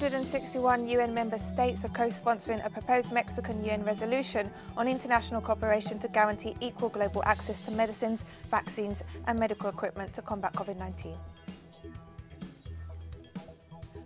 161 UN member states are co-sponsoring a proposed Mexican UN resolution on international cooperation to guarantee equal global access to medicines, vaccines and medical equipment to combat COVID-19.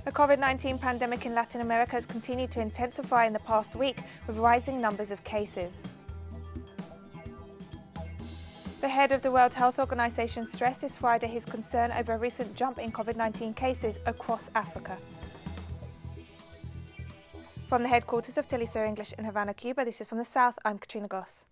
The COVID-19 pandemic in Latin America has continued to intensify in the past week with rising numbers of cases. The head of the World Health Organization stressed this Friday his concern over a recent jump in COVID-19 cases across Africa. From the headquarters of Telesurf English in Havana, Cuba, this is From the South, I'm Katrina Goss.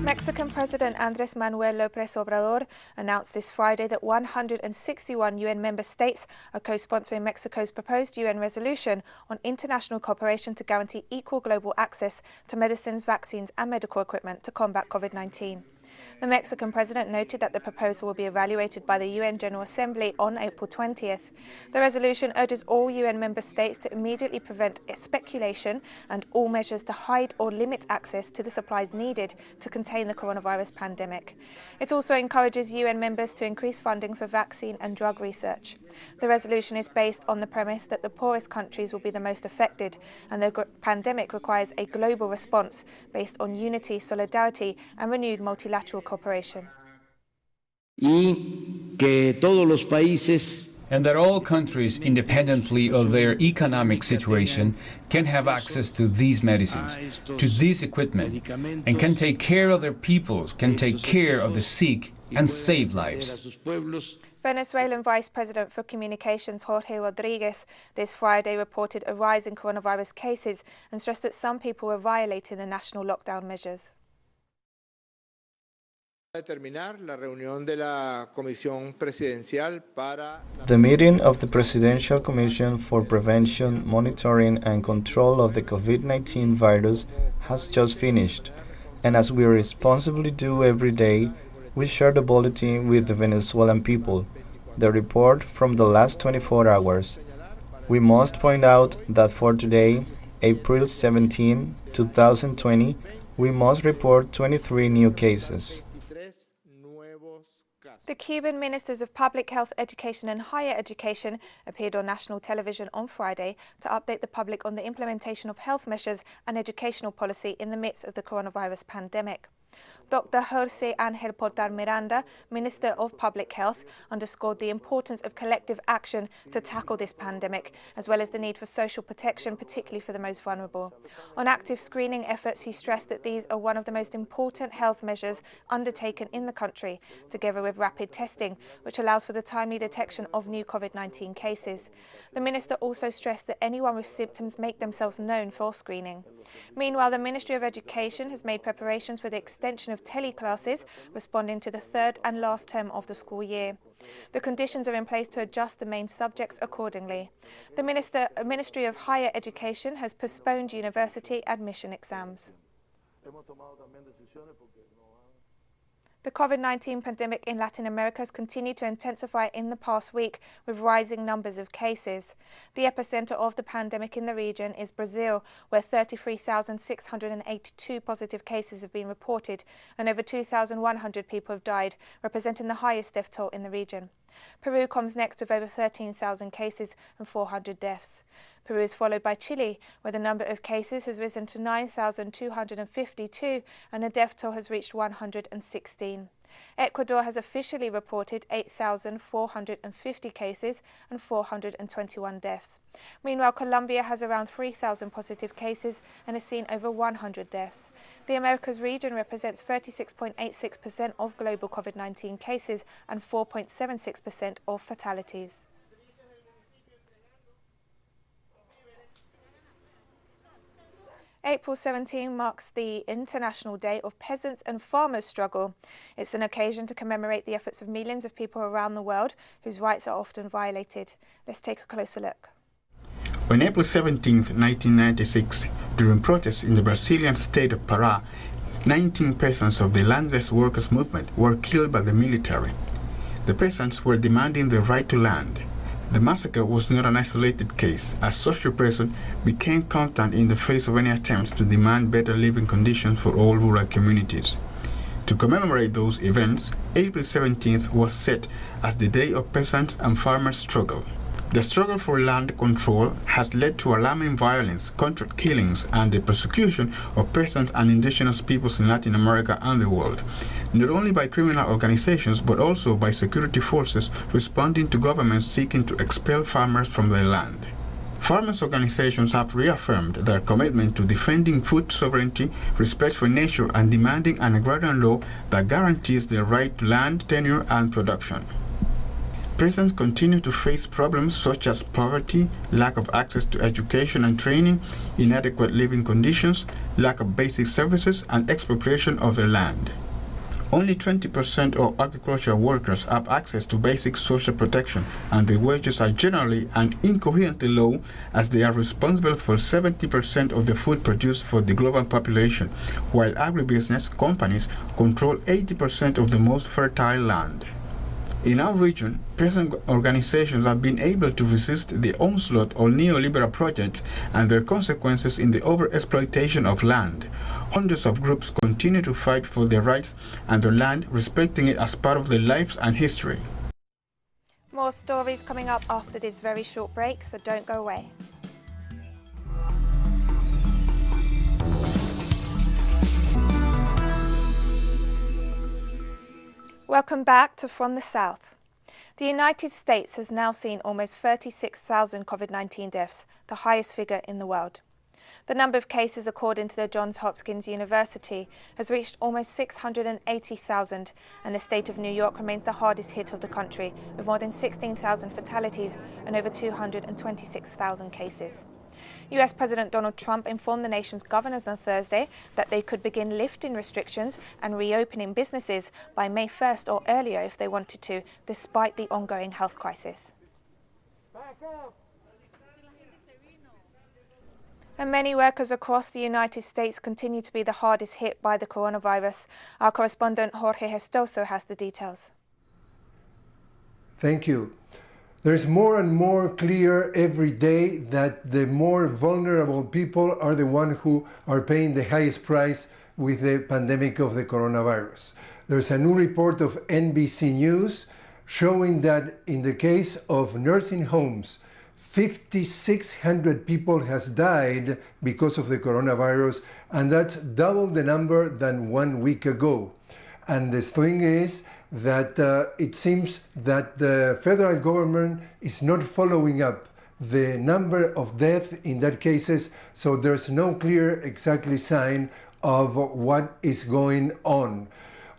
Mexican President Andrés Manuel López Obrador announced this Friday that 161 UN member states are co-sponsoring Mexico's proposed UN resolution on international cooperation to guarantee equal global access to medicines, vaccines and medical equipment to combat COVID-19. The Mexican president noted that the proposal will be evaluated by the UN General Assembly on April 20th. The resolution urges all UN member states to immediately prevent speculation and all measures to hide or limit access to the supplies needed to contain the coronavirus pandemic. It also encourages UN members to increase funding for vaccine and drug research. The resolution is based on the premise that the poorest countries will be the most affected and the pandemic requires a global response based on unity, solidarity and renewed multilateral cooperation. And that all countries, independently of their economic situation, can have access to these medicines, to this equipment, and can take care of their peoples, can take care of the sick, and save lives. Venezuelan Vice President for Communications Jorge Rodriguez this Friday reported a rise in coronavirus cases and stressed that some people were violating the national lockdown measures. The meeting of the Presidential Commission for Prevention, Monitoring and Control of the COVID-19 virus has just finished, and as we responsibly do every day, we share the bulletin with the Venezuelan people, the report from the last 24 hours. We must point out that for today, April 17, 2020, we must report 23 new cases. The Cuban Ministers of Public Health, Education and Higher Education appeared on national television on Friday to update the public on the implementation of health measures and educational policy in the midst of the coronavirus pandemic. Dr. Jorge Ángel Portar Miranda, Minister of Public Health, underscored the importance of collective action to tackle this pandemic, as well as the need for social protection, particularly for the most vulnerable. On active screening efforts, he stressed that these are one of the most important health measures undertaken in the country, together with rapid testing, which allows for the timely detection of new COVID-19 cases. The minister also stressed that anyone with symptoms make themselves known for screening. Meanwhile, the Ministry of Education has made preparations for the extension of teleclasses, responding to the third and last term of the school year. The conditions are in place to adjust the main subjects accordingly. The Ministry of Higher Education has postponed university admission exams. The COVID-19 pandemic in Latin America has continued to intensify in the past week with rising numbers of cases. The epicenter of the pandemic in the region is Brazil, where 33,682 positive cases have been reported and over 2,100 people have died, representing the highest death toll in the region. Peru comes next with over 13,000 cases and 400 deaths. Peru is followed by Chile, where the number of cases has risen to 9,252 and the death toll has reached 116. Ecuador has officially reported 8,450 cases and 421 deaths. Meanwhile, Colombia has around 3,000 positive cases and has seen over 100 deaths. The Americas region represents 36.86% of global COVID-19 cases and 4.76% of fatalities. April 17 marks the International Day of Peasants and Farmers Struggle. It's an occasion to commemorate the efforts of millions of people around the world whose rights are often violated. Let's take a closer look. On April 17, 1996, during protests in the Brazilian state of Pará, 19 peasants of the landless workers movement were killed by the military. The peasants were demanding the right to land. The massacre was not an isolated case, as such repression became constant in the face of any attempts to demand better living conditions for all rural communities. To commemorate those events, April 17th was set as the Day of Peasants and Farmers' Struggle. The struggle for land control has led to alarming violence, contract killings, and the persecution of peasants and indigenous peoples in Latin America and the world, not only by criminal organizations but also by security forces responding to governments seeking to expel farmers from their land. Farmers' organizations have reaffirmed their commitment to defending food sovereignty, respect for nature, and demanding an agrarian law that guarantees their right to land, tenure, and production. Peasants continue to face problems such as poverty, lack of access to education and training, inadequate living conditions, lack of basic services, and expropriation of their land. Only 20% of agricultural workers have access to basic social protection, and their wages are generally and incoherently low, as they are responsible for 70% of the food produced for the global population, while agribusiness companies control 80% of the most fertile land. In our region, peasant organizations have been able to resist the onslaught of neoliberal projects and their consequences in the overexploitation of land. Hundreds of groups continue to fight for their rights and their land, respecting it as part of their lives and history. More stories coming up after this very short break, so don't go away. Welcome back to From the South. The United States has now seen almost 36,000 COVID-19 deaths, the highest figure in the world. The number of cases, according to the Johns Hopkins University, has reached almost 680,000, and the state of New York remains the hardest hit of the country, with more than 16,000 fatalities and over 226,000 cases. US President Donald Trump informed the nation's governors on Thursday that they could begin lifting restrictions and reopening businesses by May 1st or earlier if they wanted to, despite the ongoing health crisis. And many workers across the United States continue to be the hardest hit by the coronavirus. Our correspondent Jorge Gestoso has the details. Thank you. There's more and more clear every day that the more vulnerable people are the ones who are paying the highest price with the pandemic of the coronavirus. There's a new report of NBC News showing that in the case of nursing homes, 5,600 people has died because of the coronavirus, and that's double the number than 1 week ago. And the thing is that it seems that the federal government is not following up the number of deaths in that cases, so there's no clear exactly sign of what is going on.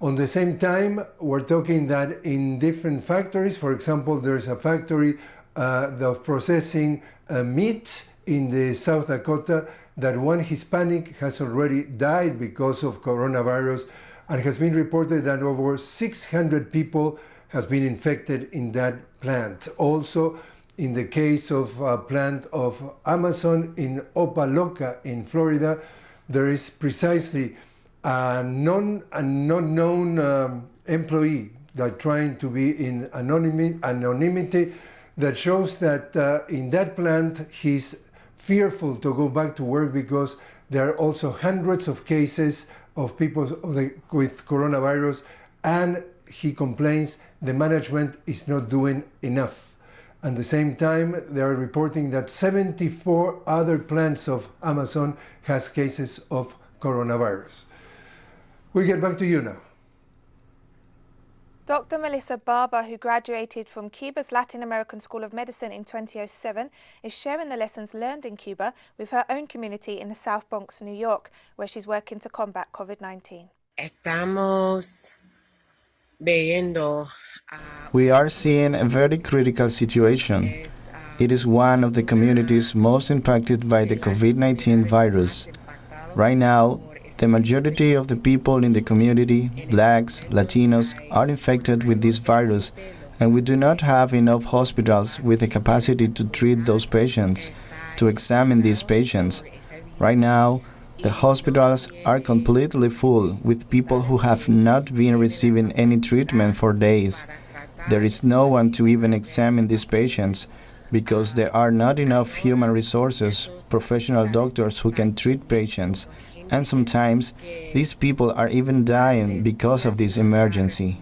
On the same time, we're talking that in different factories, for example, there's a factory of processing meat in the South Dakota, that one Hispanic has already died because of coronavirus, and has been reported that over 600 people has been infected in that plant. Also, in the case of a plant of Amazon in Opa-locka in Florida, there is precisely a non-known employee that trying to be in anonymity that shows that in that plant he's fearful to go back to work because there are also hundreds of cases of people with coronavirus, and he complains the management is not doing enough. At the same time, they are reporting that 74 other plants of Amazon has cases of coronavirus. We get back to you now. Dr. Melissa Barber, who graduated from Cuba's Latin American School of Medicine in 2007, is sharing the lessons learned in Cuba with her own community in the South Bronx, New York, where she's working to combat COVID-19. We are seeing a very critical situation. It is one of the communities most impacted by the COVID-19 virus. Right now, the majority of the people in the community, blacks, Latinos, are infected with this virus, and we do not have enough hospitals with the capacity to treat those patients, to examine these patients. Right now, the hospitals are completely full with people who have not been receiving any treatment for days. There is no one to even examine these patients because there are not enough human resources, professional doctors who can treat patients, and sometimes these people are even dying because of this emergency.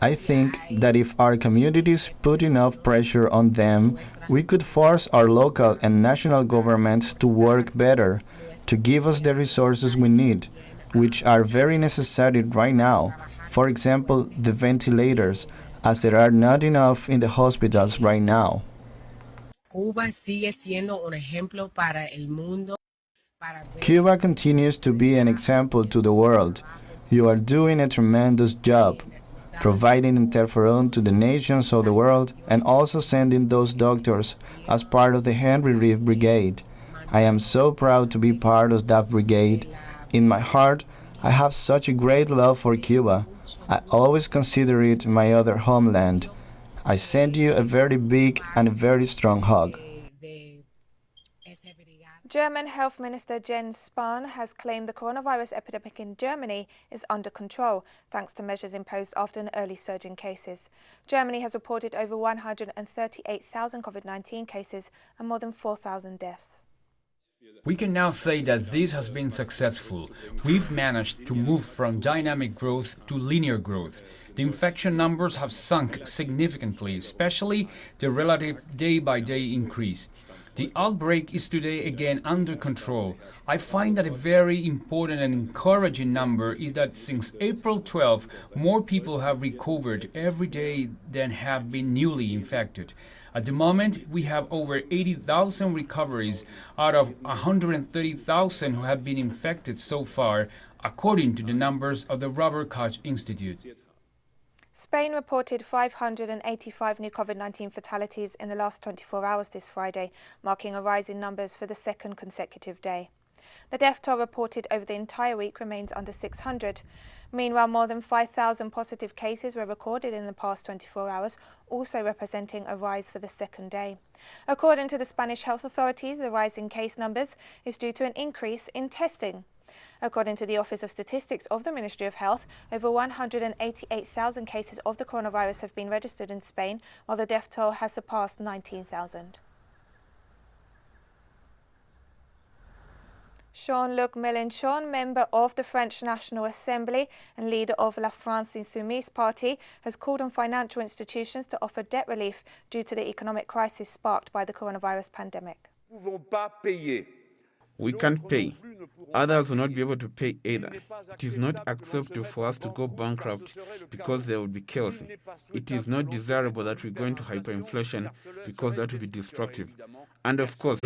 I think that if our communities put enough pressure on them, we could force our local and national governments to work better, to give us the resources we need, which are very necessary right now. For example, the ventilators, as there are not enough in the hospitals right now. Cuba continues to be an example to the world. You are doing a tremendous job, providing interferon to the nations of the world and also sending those doctors as part of the Henry Reeve Brigade. I am so proud to be part of that brigade. In my heart, I have such a great love for Cuba. I always consider it my other homeland. I send you a very big and a very strong hug. German Health Minister Jens Spahn has claimed the coronavirus epidemic in Germany is under control, thanks to measures imposed after an early surge in cases. Germany has reported over 138,000 COVID-19 cases and more than 4,000 deaths. We can now say that this has been successful. We've managed to move from dynamic growth to linear growth. The infection numbers have sunk significantly, especially the relative day-by-day increase. The outbreak is today again under control. I find that a very important and encouraging number is that since April 12, more people have recovered every day than have been newly infected. At the moment, we have over 80,000 recoveries out of 130,000 who have been infected so far, according to the numbers of the Robert Koch Institute. Spain reported 585 new COVID-19 fatalities in the last 24 hours this Friday, marking a rise in numbers for the second consecutive day. The death toll reported over the entire week remains under 600. Meanwhile, more than 5,000 positive cases were recorded in the past 24 hours, also representing a rise for the second day. According to the Spanish health authorities, the rise in case numbers is due to an increase in testing. According to the Office of Statistics of the Ministry of Health, over 188,000 cases of the coronavirus have been registered in Spain, while the death toll has surpassed 19,000. Jean-Luc Mélenchon, member of the French National Assembly and leader of La France Insoumise party, has called on financial institutions to offer debt relief due to the economic crisis sparked by the coronavirus pandemic. We can't pay. Others will not be able to pay either. It is not acceptable for us to go bankrupt because there will be chaos. It is not desirable that we go into hyperinflation because that will be destructive. And of course,